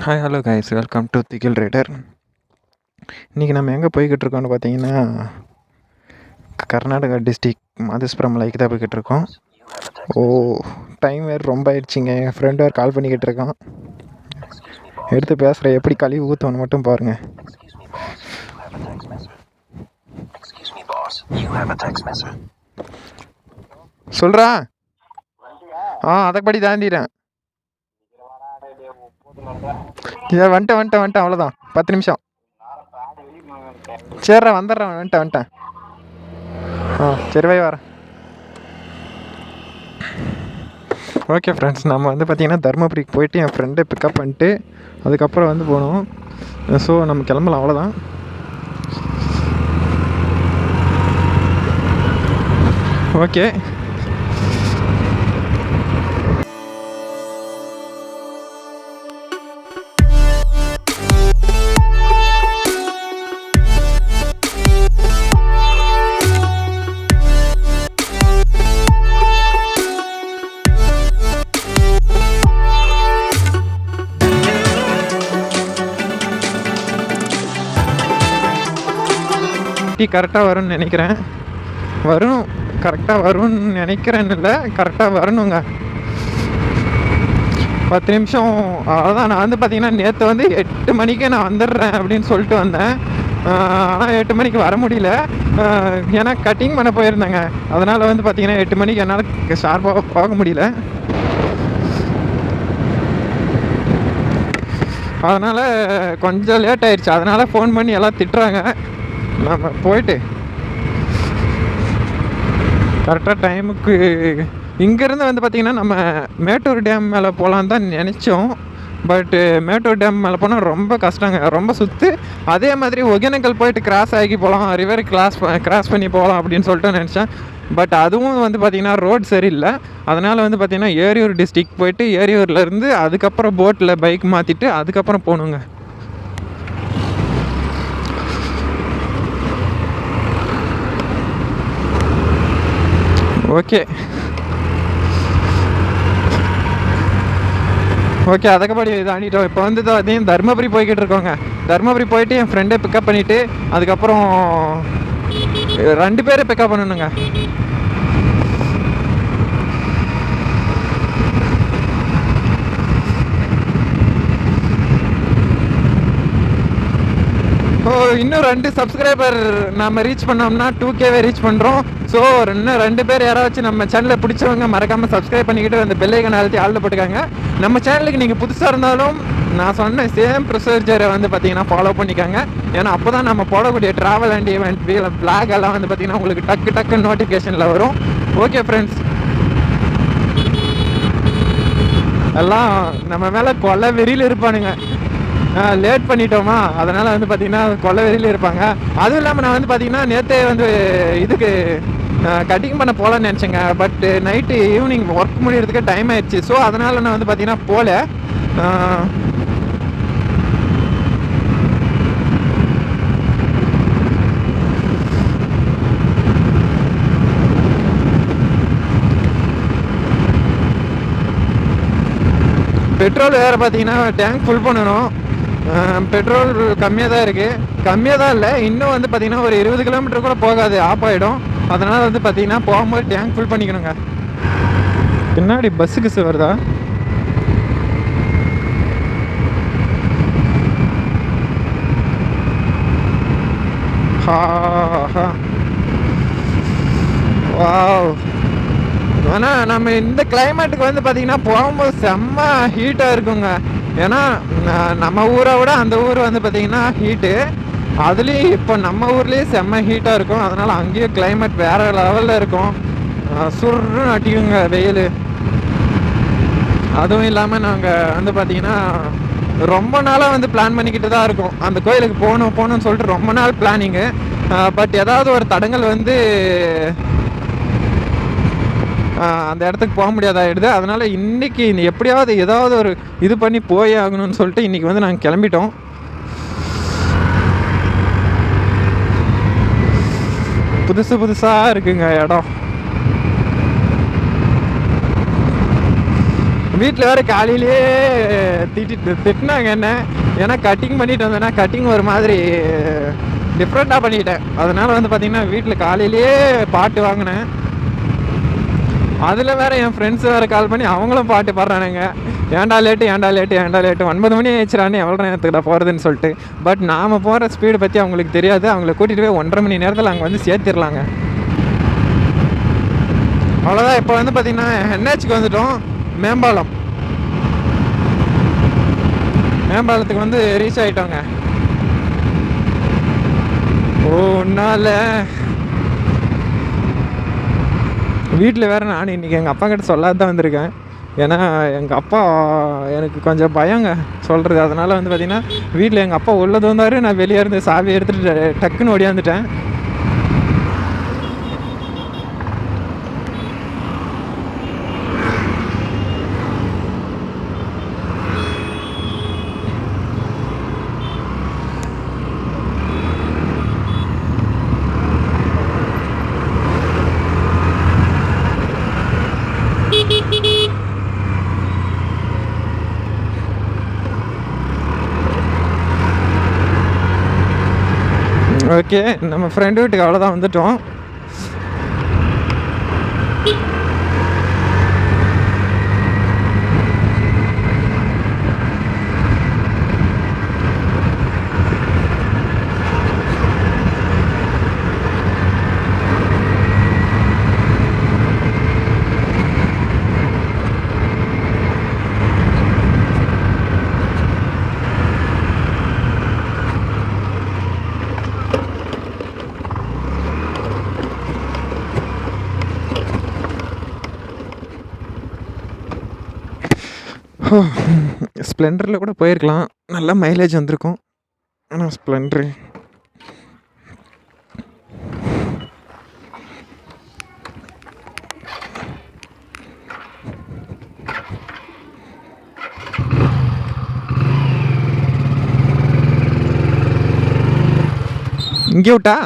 Hi hello guys, welcome to திகில் rider. இன்றைக்கி நம்ம எங்கே போய்கிட்டு இருக்கோம்னு பார்த்தீங்கன்னா, கர்நாடகா டிஸ்ட்ரிக் madheswaran மலைக்கு தான் போய்கிட்டு இருக்கோம். டைம் வேறு ரொம்ப ஆயிடுச்சிங்க. என் ஃப்ரெண்ட் வேறு கால் பண்ணிக்கிட்டு இருக்கான். எடுத்து பேசுகிற எப்படி கழுவி ஊற்றணும் மட்டும் பாருங்கள். சொல்கிறா? அதைப்படி தாண்டிடுறேன். வந்துட்டேன் அவ்வளோதான். 10 நிமிஷம். சரிடா, வந்துட்டேன். சரி வை வரேன். ஓகே ஃப்ரெண்ட்ஸ், நம்ம வந்து பார்த்திங்கன்னா தருமபுரிக்கு போயிட்டு என் ஃப்ரெண்டை பிக்கப் பண்ணிட்டு அதுக்கப்புறம் வந்து போகணும். ஸோ நம்ம கிளம்பலாம், அவ்வளோதான். ஓகே, கரெக்டாக வரும்னு நினைக்கிறேன். கரெக்டாக வரும்னு நினைக்கிறேன்னு இல்லை, கரெக்டாக வரணுங்க. 10 நிமிஷம் அவ்வளோதான். நான் வந்து பார்த்திங்கன்னா நேற்று வந்து 8 மணிக்கு நான் வந்துடுறேன் அப்படின்னு சொல்லிட்டு வந்தேன். ஆனால் 8 மணிக்கு வர முடியல. ஏன்னா கட்டிங் பண்ண போயிருந்தேங்க. அதனால் வந்து பார்த்திங்கன்னா 8 மணிக்கு என்னால் ஷார்ப்பாக போக முடியல. அதனால் கொஞ்சம் லேட் ஆயிடுச்சு. அதனால் ஃபோன் பண்ணி எல்லாம் திட்டுறாங்க. நம்ம போயிட்டு கரெக்டாக டைமுக்கு இங்கேருந்து வந்து பார்த்திங்கன்னா நம்ம மேட்டூர் டேம் மேலே போகலான்னு தான் நினச்சோம். பட்டு மேட்டூர் டேம் மேலே போனால் ரொம்ப கஷ்டங்க, ரொம்ப சுற்று. அதே மாதிரி ஒகேனக்கல் போயிட்டு கிராஸ் ஆகி போகலாம், ரிவர் கிராஸ் பண்ணி போகலாம் அப்படின்னு சொல்லிட்டு நினச்சேன். பட் அதுவும் வந்து பார்த்திங்கன்னா ரோட் சரியில்லை. அதனால் வந்து பார்த்திங்கன்னா ஏரியூர் டிஸ்ட்ரிக் போயிட்டு ஏரியூர்லேருந்து அதுக்கப்புறம் போட்டில் பைக் மாற்றிட்டு அதுக்கப்புறம் போகணுங்க. ஓகே அதுக்கப்படி தாண்டிட்டோம். இப்போ வந்து அதையும் தருமபுரி போய்கிட்டு இருக்கோங்க. தருமபுரி போயிட்டு என் ஃப்ரெண்டை பிக்கப் பண்ணிவிட்டு அதுக்கப்புறம் 2 பேரை பிக்கப் பண்ணணுங்க. இன்னும் 2 சப்ஸ்கிரைபர் நம்ம ரீச் பண்ணோம்னா 2K ரீச் பண்ணுறோம். ஸோ இன்னும் 2 பேர் யாராச்சும் நம்ம சேனலை பிடிச்சவங்க மறக்காமல் சப்ஸ்கிரைப் பண்ணிக்கிட்டு அந்த பெல் ஐக்கானை அழுத்தி ஆளில் போட்டுக்காங்க. நம்ம சேனலுக்கு நீங்கள் புதுசாக இருந்தாலும் நான் சொன்ன சேம் ப்ரொசீஜரை வந்து பார்த்தீங்கன்னா ஃபாலோ பண்ணிக்காங்க. ஏன்னா அப்போ தான் நம்ம போடக்கூடிய ட்ராவல் அண்ட் ஈவெண்ட் பிளாக் எல்லாம் வந்து பார்த்தீங்கன்னா உங்களுக்கு டக்கு நோட்டிஃபிகேஷனில் வரும். ஓகே ஃப்ரெண்ட்ஸ், எல்லாம் நம்ம மேலே கொலை வெறியில் இருப்பானுங்க. லேட் பண்ணிட்டோமா, அதனால் வந்து பார்த்திங்கன்னா கொலை வெறியில் இருப்பாங்க. அதுவும் இல்லாமல் நான் வந்து பார்த்திங்கன்னா நேற்றே வந்து இதுக்கு கட்டிங் பண்ண போகலான்னு நினச்சேங்க. பட்டு நைட்டு ஈவினிங் ஒர்க் முடியறதுக்கு டைம் ஆயிடுச்சு. ஸோ அதனால் நான் வந்து பார்த்திங்கன்னா போகல. பெட்ரோல் வேறு பார்த்திங்கன்னா டேங்க் ஃபுல் பண்ணணும். பெட்ரோல் கம்மியாக தான் இருக்குது. கம்மியாக தான் இல்லை, இன்னும் வந்து பார்த்திங்கன்னா ஒரு 20 கிலோமீட்டர் கூட போகாது, ஆஃப் ஆகிடும். அதனால் வந்து பார்த்திங்கன்னா போகும்போது டேங்க் ஃபுல் பண்ணிக்கணுங்க. பின்னாடி பஸ்ஸுக்கு வருதா? வாவ். ஆனால் நம்ம இந்த கிளைமேட்டுக்கு வந்து பார்த்திங்கன்னா போகும்போது செம்ம ஹீட்டாக இருக்குங்க. ஏன்னா நம்ம ஊரை விட அந்த ஊர் வந்து பார்த்திங்கன்னா ஹீட்டு. அதுலேயும் இப்போ நம்ம ஊர்லேயே செம்ம ஹீட்டாக இருக்கும். அதனால் அங்கேயும் கிளைமேட் வேறு லெவலில் இருக்கும். சுருன்னு அடிக்குங்க வெயில். அதுவும் இல்லாமல் நாங்கள் வந்து பார்த்திங்கன்னா ரொம்ப நாளாக வந்து பிளான் பண்ணிக்கிட்டு தான் இருக்கோம். அந்த கோயிலுக்கு போகணும்னு சொல்லிட்டு ரொம்ப நாள் பிளானிங்கு. பட் ஏதாவது ஒரு தடங்கள் வந்து அந்த இடத்துக்கு போக முடியாதாகிடுது. அதனால் இன்றைக்கி எப்படியாவது ஏதாவது ஒரு இது பண்ணி போயே ஆகணும்னு சொல்லிட்டு இன்றைக்கி வந்து நாங்கள் கிளம்பிட்டோம். புதுசாக இருக்குங்க இடம். வீட்டில் வேறு காலையிலேயே திட்டினாங்க என்ன. ஏன்னா கட்டிங் பண்ணிட்டு வந்தேன்னா கட்டிங் ஒரு மாதிரி டிஃப்ரெண்ட்டாக பண்ணிட்டேன். அதனால் வந்து பார்த்திங்கன்னா வீட்டில் காலையிலேயே பாட்டு வாங்கினேன். அதில் வேறு என் ஃப்ரெண்ட்ஸ் வேறு கால் பண்ணி அவங்களும் பாட்டு பாடுறானுங்க. ஏன்டா லேட்டு 9 மணி ஆயிடுச்சுடான்னு எவ்வளோ நேரத்துக்கு நான் போகிறதுன்னு சொல்லிட்டு. பட் நாம் போகிற ஸ்பீடு பற்றி அவங்களுக்கு தெரியாது. அவங்கள கூட்டிகிட்டு போய் 1.5 மணி நேரத்தில் அங்கே வந்து சேர்த்திடலாங்க. அவ்வளோதான். இப்போ வந்து பார்த்திங்கன்னா என்ஹெச்க்கு வந்துட்டோம். மேம்பாலத்துக்கு வந்து ரீச் ஆகிட்டோங்க. ஒன்றால் வீட்டில் வேறு நான் இன்றைக்கி எங்கள் அப்பா கிட்ட சொல்லாத தான் வந்திருக்கேன். ஏன்னா எங்கள் அப்பா எனக்கு கொஞ்சம் பயங்க சொல்கிறது. அதனால் வந்து பார்த்திங்கன்னா வீட்டில் எங்கள் அப்பா உள்ளது வந்தார். நான் வெளியே இருந்து சாவி எடுத்துகிட்டு டக்குன்னு ஓடியாந்துட்டேன். ஓகே, நம்ம ஃப்ரெண்டு வீட்டுக்கு அவ்வளோதான் வந்துட்டோம். ஸ்ப்ளெண்டரில் கூட போயிருக்கலாம், நல்ல மைலேஜ் வந்திருக்கும். ஆனால் ஸ்ப்ளெண்டரு இங்கே விட்டா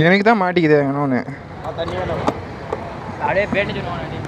எனக்கு தான் மாட்டிக்குது இன்னொன்று. அப்படியே பேட்டு சொல்லுவாங்க.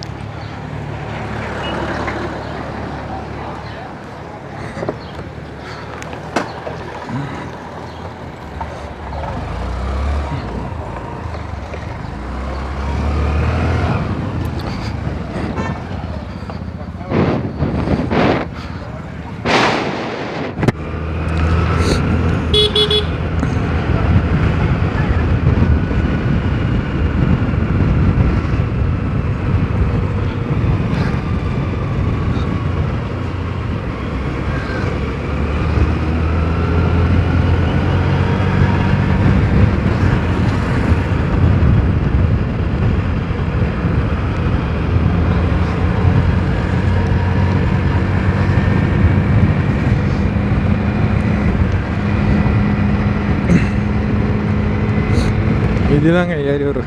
இதுதாங்க ஏரியூர்.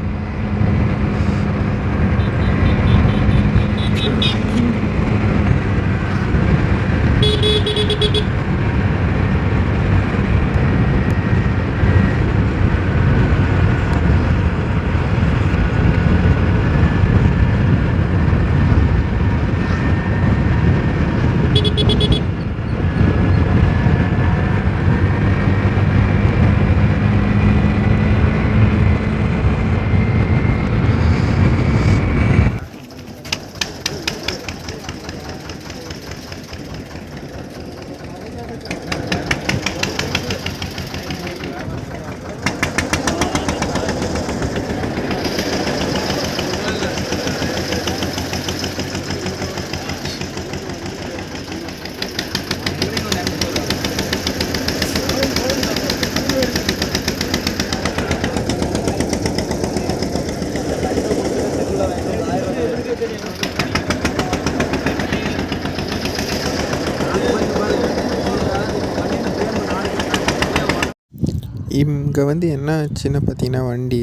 இங்கே வந்து என்ன ஆச்சுன்னு பார்த்தீங்கன்னா, வண்டி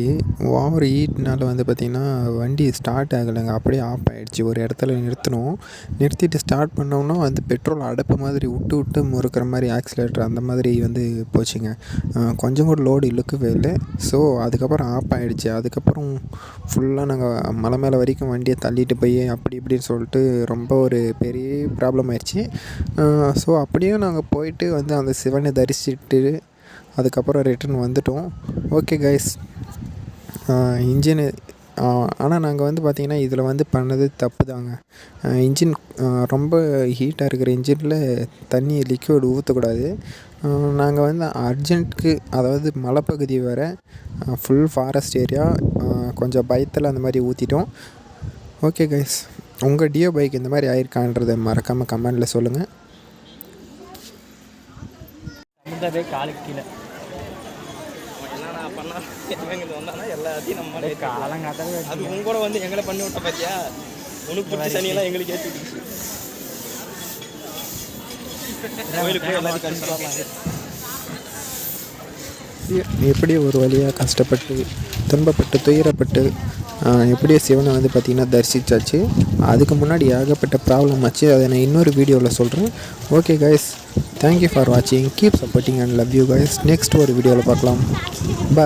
ஓவர் ஹீட்னால வந்து பார்த்திங்கன்னா வண்டி ஸ்டார்ட் ஆகலைங்க. அப்படியே ஆஃப் ஆகிடுச்சு. ஒரு இடத்துல நிறுத்தினோம். நிறுத்திட்டு ஸ்டார்ட் பண்ணோம்னா வந்து பெட்ரோல் அடப்பு மாதிரி விட்டு விட்டு முறுக்கிற மாதிரி ஆக்சிலேட்டர் அந்த மாதிரி வந்து போச்சுங்க. கொஞ்சம் கூட லோடு இழுக்கவே இல்லை. ஸோ அதுக்கப்புறம் ஆஃப் ஆகிடுச்சு. அதுக்கப்புறம் ஃபுல்லாக நாங்கள் மலை மேலே வரைக்கும் வண்டியை தள்ளிட்டு போய் அப்படி இப்படின்னு சொல்லிட்டு ரொம்ப ஒரு பெரிய ப்ராப்ளம் ஆயிடுச்சு. ஸோ அப்படியே நாங்கள் போயிட்டு வந்து அந்த சிவனை தரிசிச்சுட்டு அதுக்கப்புறம் ரிட்டன் வந்துட்டோம். ஓகே கைஸ், இன்ஜினு ஆனால் நாங்கள் வந்து பார்த்திங்கன்னா இதில் வந்து பண்ணது தப்பு தாங்க. இன்ஜின் ரொம்ப ஹீட்டாக இருக்கிற இன்ஜினில் தண்ணி லிக்விட் ஊற்றக்கூடாது. நாங்கள் வந்து அர்ஜென்ட்டுக்கு, அதாவது மலைப்பகுதி வேறு, ஃபுல் ஃபாரஸ்ட் ஏரியா, கொஞ்சம் பயத்தில் அந்த மாதிரி ஊற்றிட்டோம். ஓகே கைஸ், உங்கள் டியோ பைக் இந்த மாதிரி ஆயிருக்கான்றதை மறக்காமல் கமெண்டில் சொல்லுங்கள். காலுக்கு கீழே என்னன்னா பண்ணா இவங்க வந்தானா எல்லாத்தையும் நம்ம காலங்காத்தாவே அது உங்க கூட வந்து எங்களை பண்ணி விட்ட பார்த்தியா, உனக்கு பிடிச்ச சனியெல்லாம் எங்களுக்கு ஏற்றி விட்டுச்சு. கோயிலுக்கு போய் எல்லாத்தையும் கழிச்சு எப்படி ஒரு வழியாக கஷ்டப்பட்டு துன்பப்பட்டு துயரப்பட்டு எப்படியோ சிவனை வந்து பார்த்திங்கன்னா தரிசித்தாச்சு. அதுக்கு முன்னாடி ஏகப்பட்ட ப்ராப்ளம் ஆச்சு. அதை நான் இன்னொரு வீடியோவில் சொல்கிறேன். ஓகே கைஸ், தேங்க்யூ ஃபார் வாட்சிங். Keep supporting and love you guys. Next ஒரு வீடியோவில் பார்க்கலாம். பாய்.